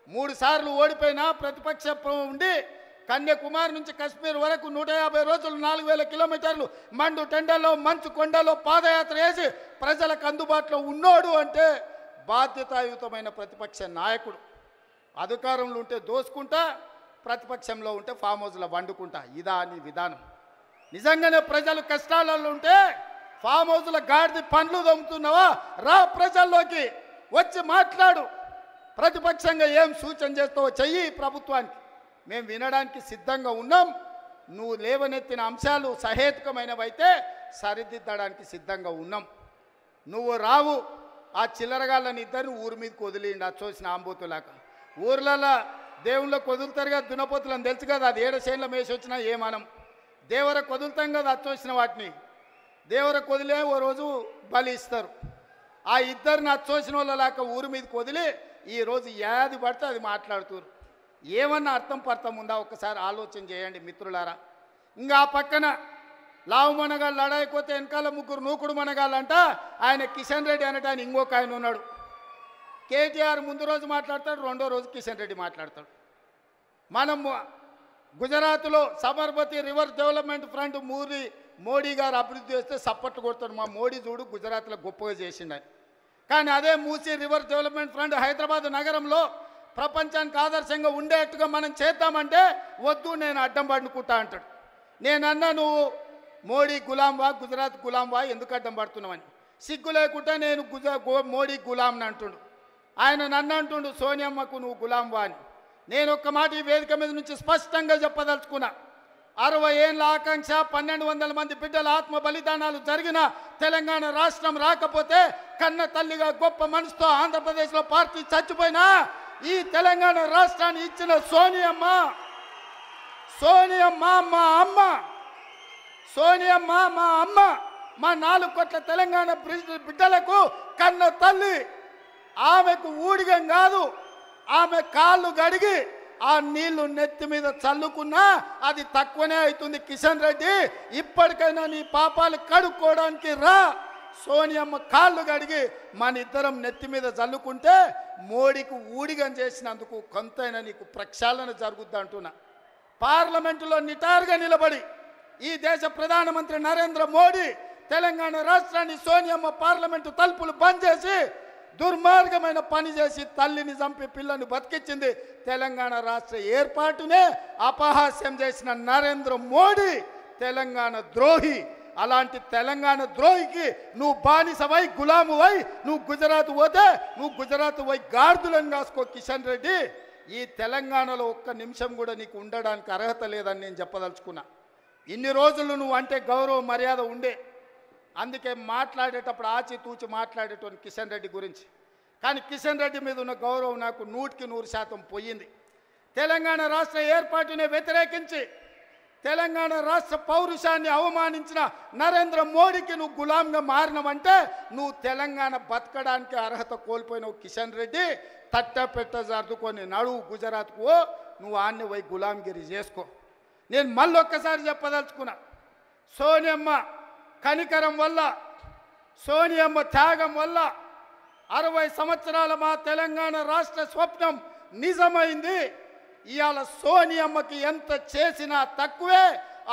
3 సార్లు ఓడిపోయినా ప్రతిపక్షం ఉండి కన్యాకుమారి నుంచి కశ్మీర్ వరకు 150 రోజులు 4000 కిలోమీటర్లు మండు టెండల్లో మంచు కొండలో పాదయాత్ర చేసి ప్రజలకు అందుబాటులో ఉన్నోడు అంటే బాధ్యతాయుతమైన ప్రతిపక్ష నాయకుడు. అధికారంలో ఉంటే దోసుకుంటా, ప్రతిపక్షంలో ఉంటే ఫామ్ హౌస్లో వండుకుంటా. ఇదా నీ విధానం? నిజంగానే ప్రజలు కష్టాలలో ఉంటే ఫామ్ హౌస్లో గాడిద పండ్లు దొమ్ముతున్నావా? రా ప్రజల్లోకి వచ్చి మాట్లాడు. ప్రతిపక్షంగా ఏం సూచన చేస్తావో చెయ్యి ప్రభుత్వానికి. మేము వినడానికి సిద్ధంగా ఉన్నాం. నువ్వు లేవనెత్తిన అంశాలు సహేతుకమైనవైతే సరిదిద్దడానికి సిద్ధంగా ఉన్నాం. నువ్వు రావు. ఆ చిల్లరగాళ్ళని ఇద్దరిని ఊరి మీదకి వదిలిండి అచ్చోసిన ఆంబోతులాగా. ఊర్లలో దేవుళ్ళకి వదులుతారు కదా దున్నపోతులని తెలుసు కదా, అది 7 చేనుల మేసి వచ్చినా ఏమనం. దేవరకు వదులుతాం కదా అచ్చోసిన వాటిని. దేవరకు వదిలే ఓ రోజు బలి ఇస్తారు. ఆ ఇద్దరిని అచ్చోసిన వాళ్ళలాగా ఊరి మీదకి వదిలి ఈరోజు ఏది పడితే అది మాట్లాడుతున్నారు. ఏమన్నా అర్థం పర్థం ఉందా? ఒక్కసారి ఆలోచన చేయండి మిత్రులారా. ఇంకా ఆ పక్కన లావు మనగాళ్ళు లడాయిపోతే వెనకాల 3 నూకుడు మనగాళ్ళంట. ఆయన కిషన్ రెడ్డి అనట, ఆయన ఇంకొక ఆయన ఉన్నాడు. కేటీఆర్ ముందు రోజు మాట్లాడతాడు, రెండో రోజు కిషన్ రెడ్డి మాట్లాడతాడు. మనం గుజరాత్లో Sabarmati river development front Modi గారు అభివృద్ధి చేస్తే సప్పట్లు కొడతాడు. మా మోడీ చూడు గుజరాత్లో గొప్పగా చేసిండని. కానీ అదే Musi river development front Hyderabad నగరంలో ప్రపంచానికి ఆదర్శంగా ఉండేట్టుగా మనం చేద్దామంటే వద్దు, నేను అడ్డం పడుకుంటా అంటాడు. నేనన్నా నువ్వు మోడీ గులాంవా, గుజరాత్ గులాంవా, ఎందుకు అడ్డం పడుతున్నావని. సిగ్గు లేకుండా నేను మోడీ గులాంని అంటుండు. ఆయన నన్ను అంటుండు సోనియమ్మకు నువ్వు గులాంవా అని. నేను ఒక్క మాట ఈ వేదిక మీద నుంచి స్పష్టంగా చెప్పదలుచుకున్నా. 60 ఏళ్ళ ఆకాంక్ష, 1200 మంది బిడ్డల ఆత్మ బలిదానాలు జరిగిన తెలంగాణ రాష్ట్రం రాకపోతే కన్న తల్లిగా గొప్ప మనసుతో ఆంధ్రప్రదేశ్లో పార్టీ చచ్చిపోయినా ఈ తెలంగాణ రాష్ట్రాన్ని ఇచ్చిన సోనియమ్మ మా అమ్మ, సోనియమ్మ మా అమ్మ, మా 4 కోట్ల తెలంగాణ బిడ్డలకు కన్న తల్లి. ఆమెకు ఊడిగం కాదు, ఆమె కాళ్ళు గడిగి ఆ నీళ్లు నెత్తి మీద చల్లుకున్నా అది తక్కువనే అవుతుంది. కిషన్ రెడ్డి, ఇప్పటికైనా నీ పాపాలు కడుక్కోవడానికి రా. సోనియమ్మ కాళ్ళు గడిగి మన ఇద్దరం నెత్తి మీద చల్లుకుంటే మోడీకి ఊడిగం చేసినందుకు కొంతైనా నీకు ప్రక్షాళన జరుగుద్ది అంటున్నా. పార్లమెంటులో నిటారుగా నిలబడి ఈ దేశ ప్రధానమంత్రి నరేంద్ర మోడీ తెలంగాణ రాష్ట్రాన్ని సోనియమ్మ పార్లమెంటు తలుపులు బంద్ చేసి దుర్మార్గమైన పని చేసి తల్లిని చంపి పిల్లని బతికించింది. తెలంగాణ రాష్ట్ర ఏర్పాటునే అపహాస్యం చేసిన నరేంద్ర మోడీ తెలంగాణ ద్రోహి. అలాంటి తెలంగాణ ద్రోహికి నువ్వు బానిసవై గులామువై నువ్వు గుజరాత్ పోతే నువ్వు గుజరాత్ పోయి గార్దులను కాసుకో. కిషన్ రెడ్డి, ఈ తెలంగాణలో ఒక్క నిమిషం కూడా నీకు ఉండడానికి అర్హత లేదని నేను చెప్పదలుచుకున్నా. ఇన్ని రోజులు నువ్వు అంటే గౌరవ మర్యాద ఉండే, అందుకే మాట్లాడేటప్పుడు ఆచితూచి మాట్లాడేటోని కిషన్ రెడ్డి గురించి. కానీ కిషన్ రెడ్డి మీద ఉన్న గౌరవం నాకు 100% పోయింది. తెలంగాణ రాష్ట్ర ఏర్పాటునే వ్యతిరేకించి తెలంగాణ రాష్ట్ర పౌరుషాన్ని అవమానించిన నరేంద్ర మోడీకి నువ్వు గులాంగా మారినవంటే నువ్వు తెలంగాణ బతకడానికి అర్హత కోల్పోయినావు. కిషన్ రెడ్డి, తట్టపెట్ట సర్దుకొని నడువు గుజరాత్కు, నువ్వు ఆన్ని పోయి గులాంగిరి చేసుకో. నేను మళ్ళొక్కసారి చెప్పదలుచుకున్నా, సోనియమ్మ కనికరం వల్ల, సోనియమ్మ త్యాగం వల్ల 60 సంవత్సరాల మా తెలంగాణ రాష్ట్ర స్వప్నం నిజమైంది. ఇవాళ సోనియమ్మకి ఎంత చేసినా తక్కువే.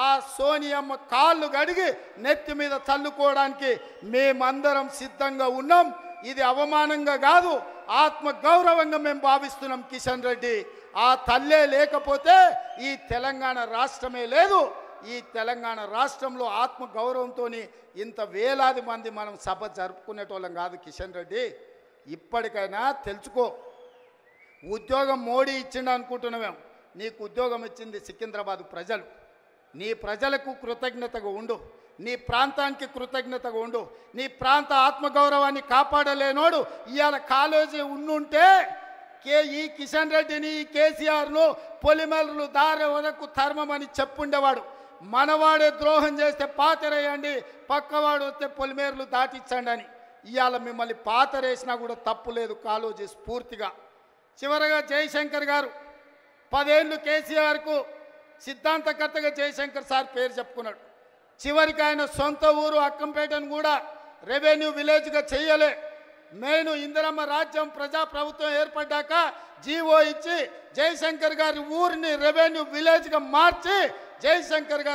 ఆ సోనియమ్మ కాళ్ళు గడిగి నెత్తి మీద చల్లుకోవడానికి మేమందరం సిద్ధంగా ఉన్నాం. ఇది అవమానంగా కాదు, ఆత్మ గౌరవంగా మేము భావిస్తున్నాం. కిషన్ రెడ్డి, ఆ తల్లే లేకపోతే ఈ తెలంగాణ రాష్ట్రమే లేదు. ఈ తెలంగాణ రాష్ట్రంలో ఆత్మ గౌరవంతో ఇంత వేలాది మంది మనం సభ జరుపుకునేటోళ్ళం కాదు. కిషన్ రెడ్డి, ఇప్పటికైనా తెలుసుకో. ఉద్యోగం మోడీ ఇచ్చిండు అనుకుంటున్నామేం, నీకు ఉద్యోగం ఇచ్చింది సికింద్రాబాద్ ప్రజలు. నీ ప్రజలకు కృతజ్ఞతగా ఉండు, నీ ప్రాంతానికి కృతజ్ఞతగా ఉండు. నీ ప్రాంత ఆత్మగౌరవాన్ని కాపాడలేనోడు ఇవాళ కాలేజీ ఉండుంటే ఈ కిషన్ రెడ్డిని, కేసీఆర్ను పొలిమేరలు దారి వరకు ధర్మమని చెప్పుండేవాడు. మనవాడే ద్రోహం చేస్తే పాతరేయండి, పక్కవాడు వస్తే పొలిమేరలు దాటించండి అని. ఇవాళ మిమ్మల్ని పాతరేసినా కూడా తప్పు లేదు కాలేజీ స్ఫూర్తిగా. చివరగా జయశంకర్ గారు 10 ఏళ్ళు కేసీఆర్కు సిద్ధాంతకర్తగా జయశంకర్ సార్ పేరు చెప్పుకున్నాడు. చివరికి ఆయన సొంత ఊరు అక్కంపేటను కూడా రెవెన్యూ విలేజ్గా చేయలే. నేను ఇందిరమ్మ రాజ్యం ప్రజాప్రభుత్వం ఏర్పడ్డాక జీవో ఇచ్చి జయశంకర్ గారి ఊరిని రెవెన్యూ విలేజ్గా మార్చి జయశంకర్ గారు